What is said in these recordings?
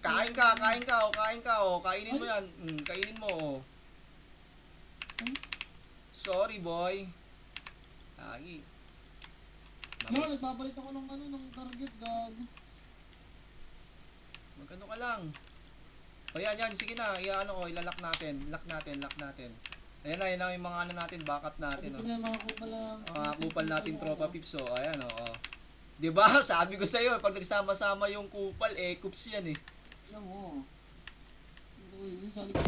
Kain ka, kain ka, oh, kain ka, oh. Kainin mo yan. Kainin mo, oh. Sorry, boy. Lagi. No, nagbabalit ako ng target, gago. Magano ka lang. O yan, sige na. Ano ko, ilalak natin. Lock natin. Ayan na yung mga ano natin, backup natin, oh. Mga kupal lang. Mga kupal natin, tropa pips, oh. Ayan, oh. Diba? Sabi ko sa'yo, pag nagsama-sama yung kupal, kups yan, eh. Alam mo. Uy, sa likod.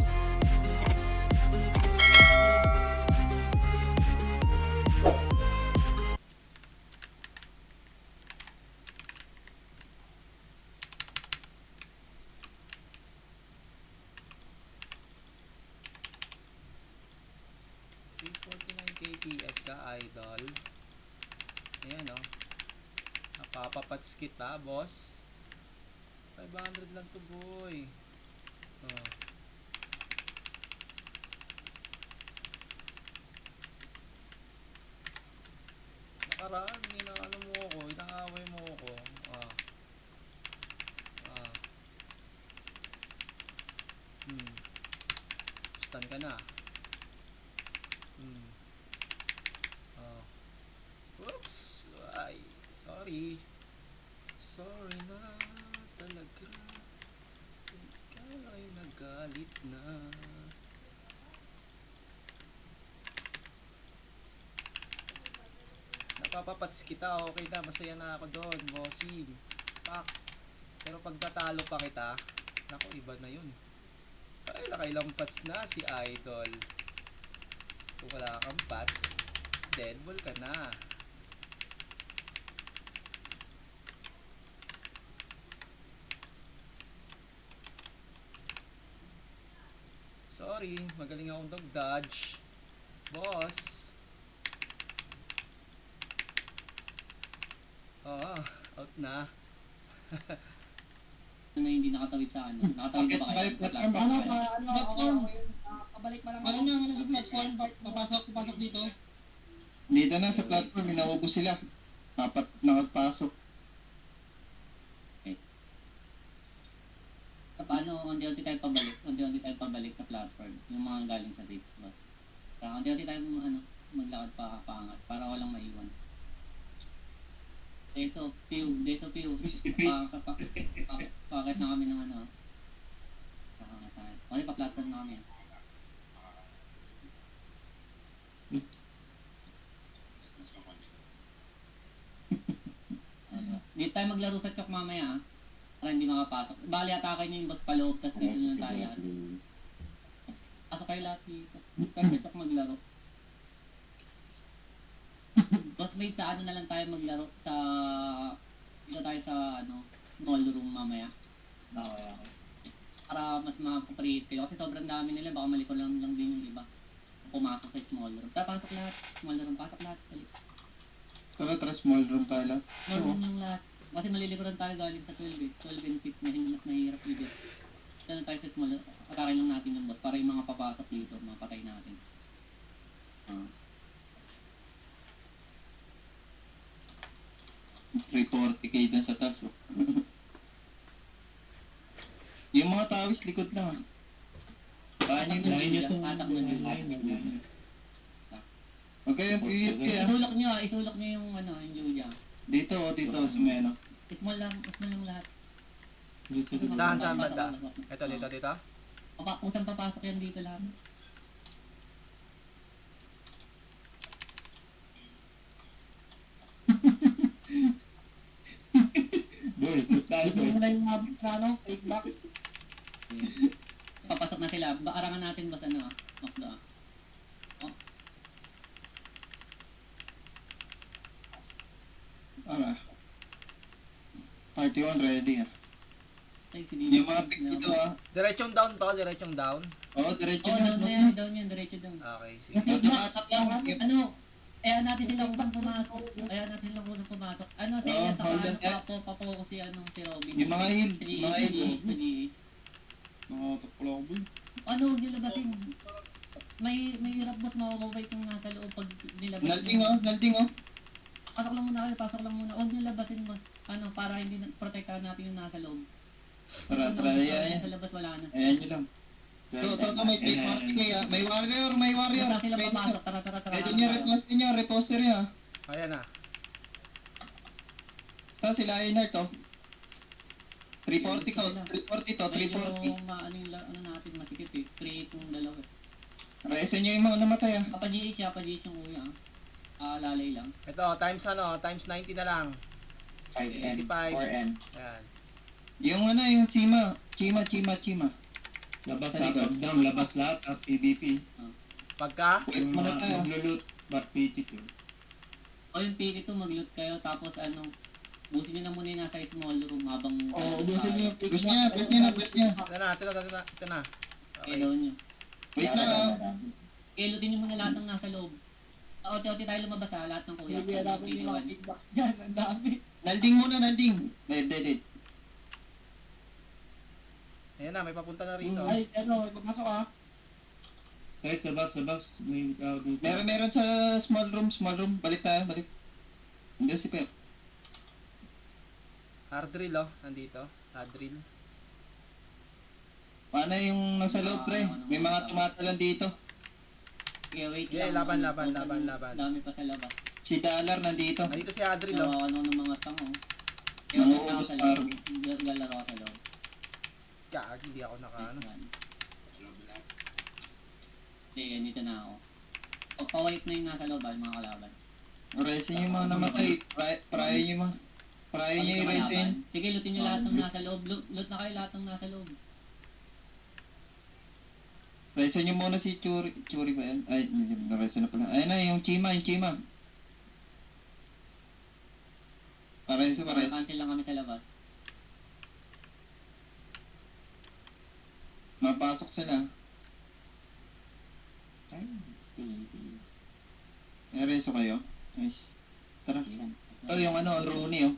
KPS ka, idol. Ayan, oh. Napapapats kita, boss. 500 lang to, boy. Oh. Nakaraan, inaano mo ako, inangaway mo ako. Stun ka na. Oops! Ay, sorry. Sorry na talaga. Ikaw ay nagalit na. Napapapats kita, okay na. Masaya na ako doon, bossing. Pak. Pero pag natalo pa kita, naku, iba na yun. Ay, nakailang pats na si idol. Kung wala kang pats, dead ball ka na. Sorry, magaling akong dog dodge. Boss. Out na. Na hindi nakatawid sa ano. Nakatawid ba kayo sa platform? Kabalik pa lang. Ano na sa platform? Papasok dito. Dito na sa platform, inaubos sila. Apat nakapasok. Okay. Paano unti-unti tayo pabalik sa platform. Yung mga galing sa safe boss. Kaya unti-unti tayo maglakad pa paangat para walang maiwan. Dito, pew. Pakit na kami ng ano. Saka tayo. Okay, pa-platform na kami. Dito tayo maglaro sa chok mamaya, para hindi makapasok. Bali, atake nyo yung boss paloob, tas dito nyo tayo. Pasok kayo lahat dito. Pero sa chok maglaro. Bossmate, sa ano na lang tayo maglaro sa... Dito tayo sa small room mamaya. Okay. Para mas makapaprehit kayo. Kasi sobrang dami nila, baka malikot lang din yung iba. Pumasok sa small room. Pasok lahat. Small room, pasok lahat. Tara, small room tayo lang. Small room lang lahat. Kasi malilikuran tayo galing sa 12 and 6 na hindi mas mahirap dito. Dito tayo sa small room. Atakin lang natin yung boss para yung mga papasok dito, mapatay natin. 340k dun sa taas, oh. Yung mga tawis, likod lang, ah. Atak na Julia. Atak na Julia. Huwag kayong pihit kaya. Isulok nyo yung yung Julia. Dito, sa meno. Small lang lahat. Saan banda? Ito, dito. Usang papasok yan dito lahat. Boy, tayo, boy. Ito na yung fake box. Papasok na sila. Arangan natin ba sa Makdo ah. Party on ready, ah. Ay, Yung mga pick dito, ah. Diretsong down to, diretsong down. Oo, diretso down na yan. Down yan. Diretso down. Okay, sige. Tumatak lang. Ayaw natin sila kusang pumasok. Siya sa hold on, papo si Robin. Yung mga heal. Nakatapala ako, boy. Huwag nilabasin. May hirap boss makakaway kung nasa loob pag nilabas. Nalding, oh. Pasok lang muna. Huwag nilabasin boss. Para hindi protektahan natin yung nasa loob. Tara, ayan. Sa labas wala na. Ayan nyo lang. To, may take party kaya. May warrior. Basta sila Pwede papasok. Tara. Pwede nyo repost nyo, reposter nyo. Ayan na. Ito sila Lionheart to. 340 to, 340. Medyo ano yung ano natin masikip eh. Create yung dalawa. Resin nyo yung mga namatay ah. Pa-GH yung kuya. Lalay lang. Ito, times 90 na lang. 5N, 85. 4N. Ayan. Yung Chima. Labas Sa sa likod. down, labas lahat at PvP. Pagka, Wait Yung muna mga tayo. maglulot, but PT2. O yung pick ito, mag-loot kayo. Tapos ano, busin nyo na muna yung nasa small room habang... Oo, ubusin niyo yung Push niya. ito na. Okay. Okay. Nyo. Wait lang ah. Okay, lootin nyo muna lahat ng nasa loob. Ote tayo lumabas ha, lahat ng kuya. Hindi namin yung mga big box dyan. Ang dami. Nalding muna. Dead. Ayan na, may papunta na rito. Ay, ano, pumasok ah. Kahit sa box, may dito. Meron sa small room. Balik. Hindi si Pep. Hard drill oh, nandito. Hard drill. Paano yung nasa loob pre? May mga tumatalan dito. Okay, wait Okay, lang. laban. Dami pa sa labas. Si Dollar nandito. Nandito si hard drill oh. Nawawa ng mga tango. Kaya wait lang ako sa loob. Lalaro ako sa loob. Gag, hindi ako nakaano. Nice one. Sige, dito na ako. Pagpa-wipe na yung nasa loob, mga kalaban. Resin yung mga namatay. Prayo nyo yung resin. Sige, lootin nyo lahat ng nasa loob. Loot na kayo lahat ng nasa loob. Resin nyo muna si Churi. Churi ba yan? Ay, resin na pala. Ayun na, yung Chima. Pareso. Cancel lang kami sa labas. Mapasok sila. May reso kayo? Nice. Tara. Ito yung Rooney oh.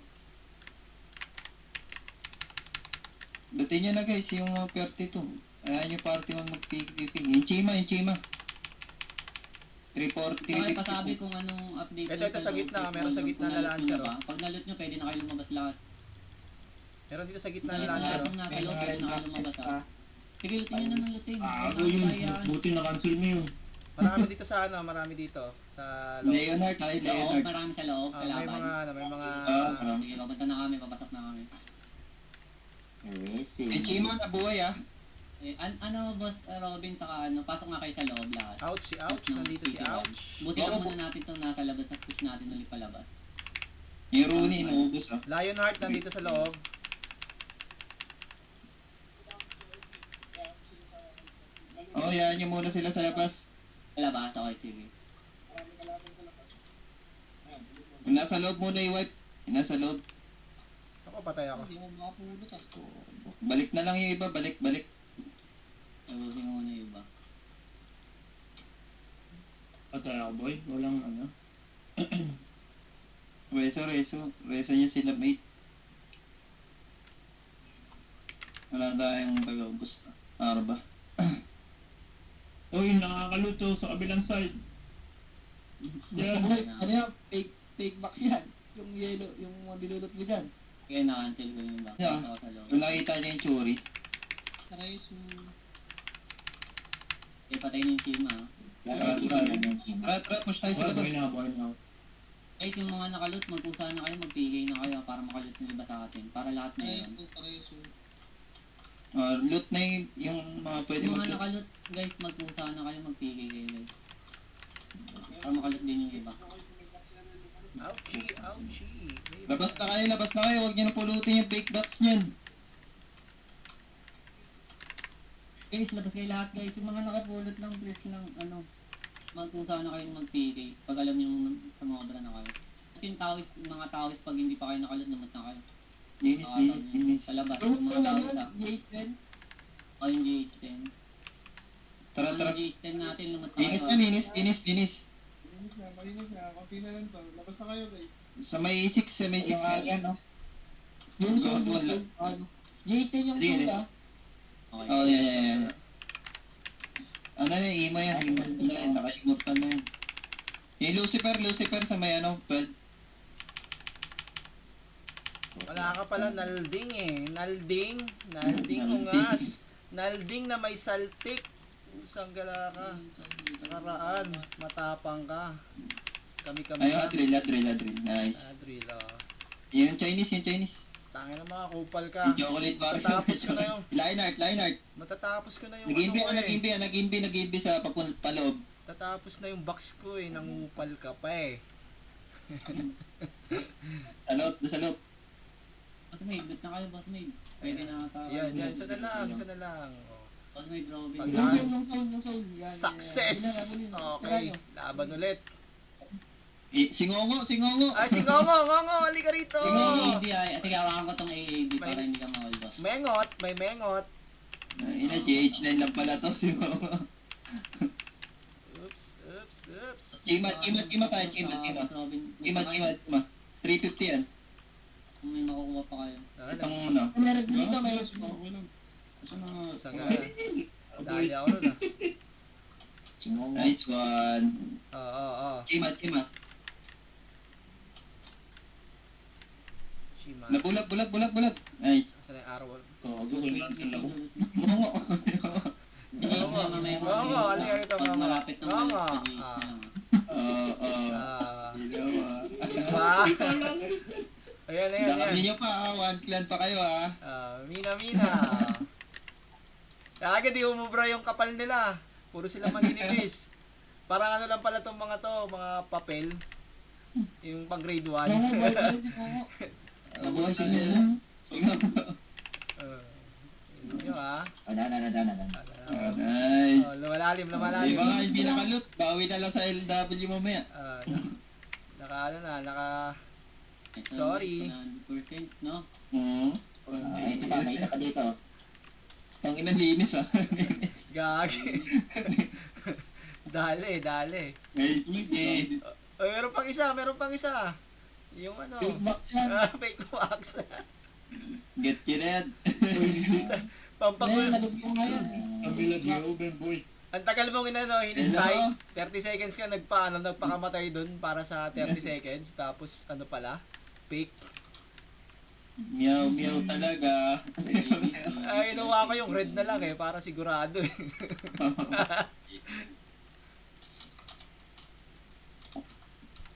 Dating nyo na guys, yung 32. Ayan yung party mo mag-PvP. Yung Chima. 340. Saka ipasabi kung anong update. Ito, sa gitna, meron sa gitna na launcher, oh. Pag naloot nyo, pwede na kayo lumabas lahat. Meron dito sa gitna Pag na naloot launcher lahat oh. ng nasa May loob, mga pwede red na kayo boxes lumabas pa. ha. Sige, lootin nyo na ng lootin. Yun. Buti na-cancel mo yun. Marami dito sa marami dito sa loob. Leonard. Loob, marami sa loob, May kalaban. mga marami. Sige, papunta na kami, papasok na kami. Yung Chima nabuhay ah. Boss Robin, saka pasok nga kayo sa loob lahat. ouch, nandito si ouch. Buti lang muna natin itong nasa labas, sa push natin ulit palabas. Yung Rooney, inuubos ah. Lionheart nandito sa loob. Oh, yan nyo muna sila sa labas. Palabas, okay, sige. Yung nasa loob muna i-wipe. Yung nasa loob. Ako, patay ako. Hindi mo makapulot ah. Balik na lang yung iba. Balik. Ayusin mo muna yung iba. Patay ako boy, walang ano. Reso nyo sila mate. Wala tayong taga-ubos na. Arba. Uy, nakakaluto sa kabilang side. Yan. Ano yan? Fake box yan. Yung yellow, yung mga dinulot mo dyan. Kaya na-cancel ko yung iba. Yeah. Pasok ako sa loob. Kung nakita nyo yung Churi. Eh, patayin yung team ha. Tara, push tayo sa labas. Buhay na. Guys, yung mga nakaloot, magkusa na kayo, mag-PK na kayo para makaloot ng iba sa atin. Para lahat na yun. Loot na yung mga pwede Yung mga mag-loot. nakaloot, guys, magkusa na kayo, mag-PK kayo guys. Para makaloot din yung iba. Ouchie. Labas na kayo. Huwag nyo na pulutin yung fake box nyan. Guys, labas kayo lahat guys. Yung mga nakapulot lang, please lang, magkusa na kayo mag-PK. Pag alam yung sumobra na kayo. Kasi yung mga tawis, pag hindi pa kayo nakaloot, lumot na kayo. Linis. Sa labas, Lumot yung ko mga lang tawis yan. ha. G810. O yung GH10. Tara. Yung GH10 natin, lumot na Linis kayo. na, linis. Malinis na. Konti na lang to. Labas na kayo guys. Sa may 6 Yung na. yan, no? Yung Go, sundo, go, ano? G810 yung Hindi, sundo ah. Okay. Oh, yeah. Ano na, imo yan. Naka-immortal na yan. Yung Lucifer sa may 12. Wala ka pala nalding eh. Nalding ungas. Nalding na may saltik. Usang gala ka. Nakaraan, matapang ka. Kami-kami Ayun, drill. Nice. Drill, Yung Chinese. Tangin na mga kupal ka. Yung chocolate bar. Matatapos ko na yung... Line art. Matatapos ko na yung Nag-inbi sa paloob. Tatapos na yung box ko eh. Nangupal ka pa eh. Sa loob. Boss Maid, ba't na kayo, Boss Maid? Pwede na ata. Yan. Isa na lang. Oh. Boss Maid, Robin. Pag- Yung soul. Yan, Success! huli na. Okay, laban ulit. Singongo. Ay, si Ngongo, halika rito! Sige, AAB ay. Sige, hawakan ko tong AAB para May- hindi ka mawal, boss. May mengot. Ina, GH9 lang pala to. Singongo. Oops. Kima tayo. Boss Robin. Kima. 350 yan. Kung may makukuha pa kayo. Itong ano. Meron dito, Meron meron. okay lang. Kasi na... Isang dali ako nun ah. Singongo. Nice one. Oo. Kima. Shima. Bulag. Nice. Saan yung arrow? Gago ko lang sa labo. Ngongo. Ngongo, halika rito Pag mga. malapit na Ngongo. sa gate Ah. na. Ah. Ginawa. Diba? Ayan. Dami nyo pa, one clan pa kayo ha. Mina. Kaya di umubra yung kapal nila. Puro sila maninipis. Parang ano lang pala tong mga papel. Yung pang grade 1. Singongo, boy pa rin Singongo. Abo, Singongo. Yun nyo ah. Nice. Lumalalim. Di ba nga hindi nakalut? Bawi na lang sa LW mamaya. Sorry. 100%, no? May isa pa dito. Ang inang linis ha. Gagi. Dali. Nice. Sige. Meron pang isa. Yung ano. Big box yan. Fake wax. Get you red. Pampagul. Nalog ko ngayon. Kabila di open boy. Ang tagal mong hinintay. 30 seconds ka nagpakamatay dun para sa 30 seconds. Tapos ano pala? Fake. Meow talaga. Ay, inuwa ko yung red na lang eh. Para sigurado eh.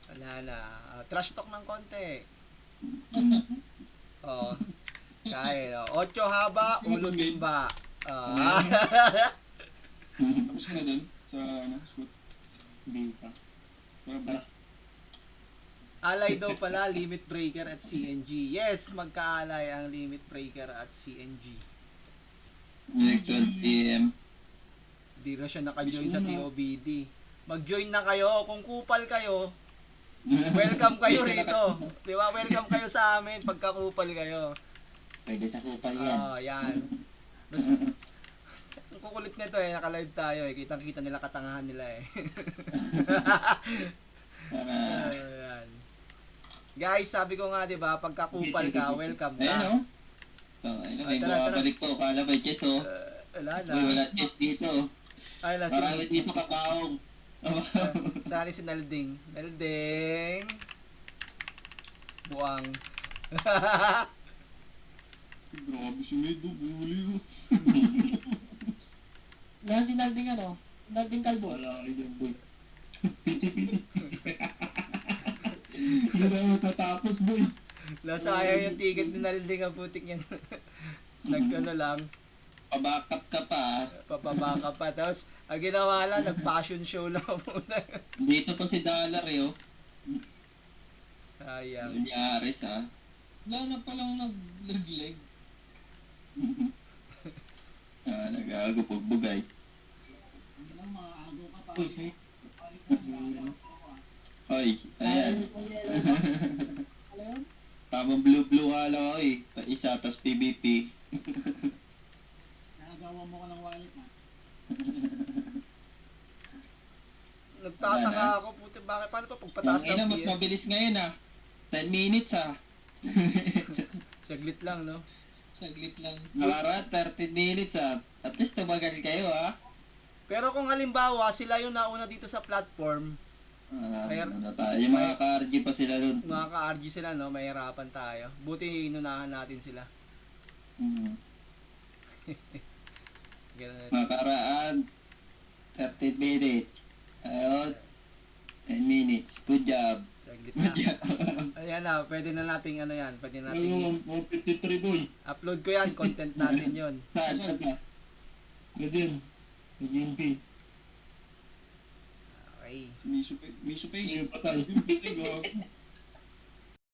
Wala na. Trash talk ng konti. Oh. Kaya, 8 haba, ulo timba. Tapos ko na dun sa ano, scoot. Hindi pa. Para. Alay daw pala, limit breaker at CNG. Yes, magkaalay ang limit breaker at CNG. Next 12 PM. Di na siya naka-join sa TOBD. Mag-join na kayo. Kung kupal kayo, welcome kayo rito. Di ba? Welcome kayo sa amin pagka kupal kayo. Pwede sa kupal Yan. Basta, ang kukulit nito eh, naka-live tayo eh. Kitang-kita nila katangahan nila eh. Ayan. Guys, sabi ko nga 'di ba, pagka kupal ka, welcome Ayun ka. oh. May Tara. bumabalik po. Kala may chess oh. Wala na. Uy, wala chess dito. Ay, Marami dito kakaong. Sali si Nalding. Buang. Grabe si Medo, bumuli ko. Yan si Nalding ano? Nalding Kalbo. Wala kayo dyan boy. Piti. Hindi na matatapos boy. Nasaya yung ticket ni Nalding ang putik niyan. Nagkano lang, Pabackup ka pa ah. papabaka pa. Tapos, ang ginawa lang, nag-fashion show lang muna. Dito pa si Dollar eh oh. Sayang. Nangyari sa. Wala na palang nag-leg. Nagago pagbugay. Hindi lang makakago ka pa. Uy, Hoy, ayan. Ano yun? Tamang blue nga lang ako eh. Isa, tas PVP. Nakagawa mo ka ng wallet ha. Nagtataka ako, puti, bakit, paano pa pagpataas Ang ina, ng mas PS? mabilis ngayon ah. 10 minutes ah. Saglit lang, no? Saglit lang. Nakara, 30 minutes ah. At least tumagal kayo ah. Pero kung halimbawa, sila yung nauna dito sa platform, Ano tayo, yung mga ka-RG pa sila dun. Mga ka-RG sila, no? Mahirapan tayo. Buti inunahan natin sila. Mm. Ganun. Makaraan, 30 minutes. Ayun, 10 minutes. Good job. Saglit Good na. job. Ayan na, pwede na nating ano yan. Pwede na Ano, nating 153 boy. upload ko yan. Content natin yun. Saan ka? Ganyan. Nag-MP. Okay. Miso face. Patay. Bitig, oh.